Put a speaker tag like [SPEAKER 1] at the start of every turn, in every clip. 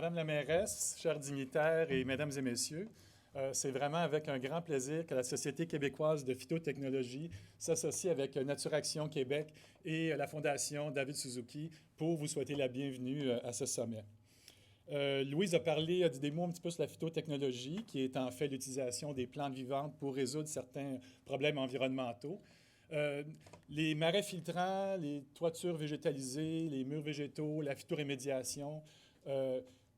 [SPEAKER 1] Madame la mairesse, chers dignitaires et mesdames et messieurs, c'est vraiment avec un grand plaisir que la Société québécoise de phytotechnologie s'associe avec NatureAction Québec et la Fondation David Suzuki pour vous souhaiter la bienvenue à ce sommet. Louise a dit des mots un petit peu sur la phytotechnologie, qui est en fait l'utilisation des plantes vivantes pour résoudre certains problèmes environnementaux. Les marais filtrants, les toitures végétalisées, les murs végétaux, la phytorémédiation,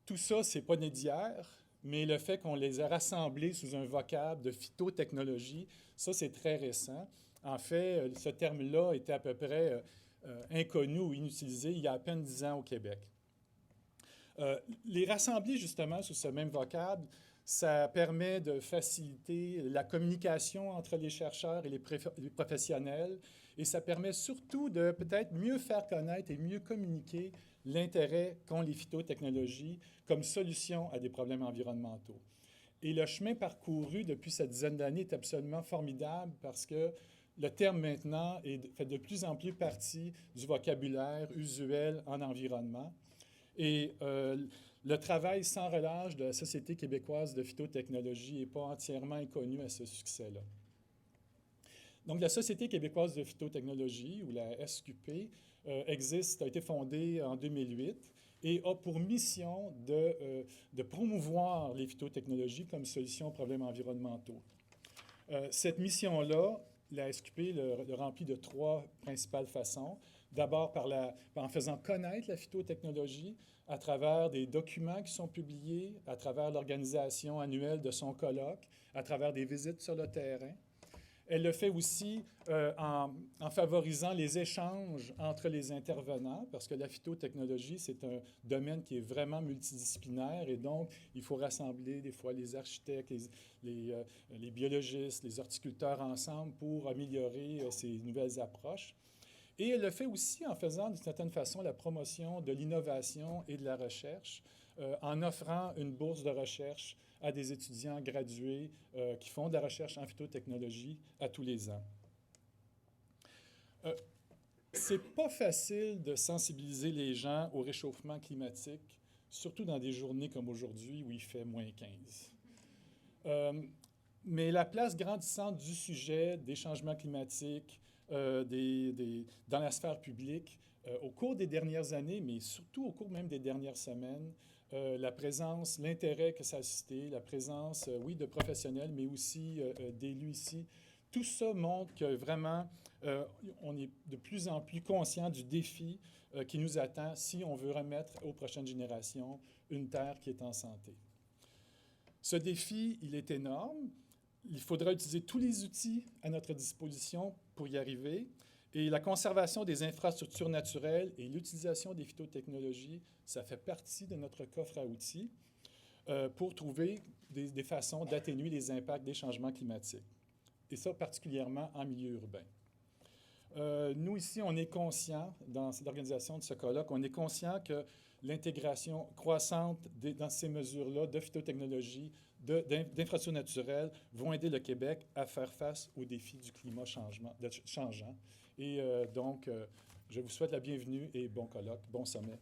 [SPEAKER 1] tout ça, c'est pas né d'hier, mais le fait qu'on les a rassemblés sous un vocable de phytotechnologie, ça, c'est très récent. En fait, ce terme-là était à peu près inconnu ou inutilisé il y a à peine 10 ans au Québec. Les rassembler justement sous ce même vocable, ça permet de faciliter la communication entre les chercheurs et les professionnels, et ça permet surtout de peut-être mieux faire connaître et mieux communiquer l'intérêt qu'ont les phytotechnologies comme solution à des problèmes environnementaux. Et le chemin parcouru depuis cette dizaine d'années est absolument formidable parce que le terme maintenant fait de plus en plus partie du vocabulaire usuel en environnement. Et le travail sans relâche de la Société québécoise de phytotechnologie n'est pas entièrement inconnu à ce succès-là. Donc, la Société québécoise de phytotechnologie, ou la SQP, a été fondée en 2008 et a pour mission de promouvoir les phytotechnologies comme solution aux problèmes environnementaux. Cette mission-là, la SQP le remplit de trois principales façons. D'abord, en faisant connaître la phytotechnologie à travers des documents qui sont publiés, à travers l'organisation annuelle de son colloque, à travers des visites sur le terrain. Elle le fait aussi en favorisant les échanges entre les intervenants, parce que la phytotechnologie, c'est un domaine qui est vraiment multidisciplinaire, et donc il faut rassembler des fois les architectes, les biologistes, les horticulteurs ensemble pour améliorer ces nouvelles approches. Et elle le fait aussi en faisant, d'une certaine façon, la promotion de l'innovation et de la recherche, en offrant une bourse de recherche à des étudiants gradués qui font de la recherche en phytotechnologie à tous les ans. C'est pas facile de sensibiliser les gens au réchauffement climatique, surtout dans des journées comme aujourd'hui où il fait moins 15. Mais la place grandissante du sujet des changements climatiques dans la sphère publique, au cours des dernières années, mais surtout au cours même des dernières semaines, la présence, l'intérêt que ça a suscité, la présence, oui, de professionnels, mais aussi d'élus ici, tout ça montre que vraiment, on est de plus en plus conscient du défi qui nous attend si on veut remettre aux prochaines générations une terre qui est en santé. Ce défi, il est énorme. Il faudra utiliser tous les outils à notre disposition pour y arriver. Et la conservation des infrastructures naturelles et l'utilisation des phytotechnologies, ça fait partie de notre coffre à outils pour trouver des façons d'atténuer les impacts des changements climatiques. Et ça, particulièrement en milieu urbain. Nous, ici, on est conscients, dans l'organisation de ce colloque, on est conscients que l'intégration croissante dans ces mesures-là de phytotechnologie, d'infrastructures naturelles, vont aider le Québec à faire face aux défis du climat changeant. Et donc, je vous souhaite la bienvenue et bon colloque, bon sommet.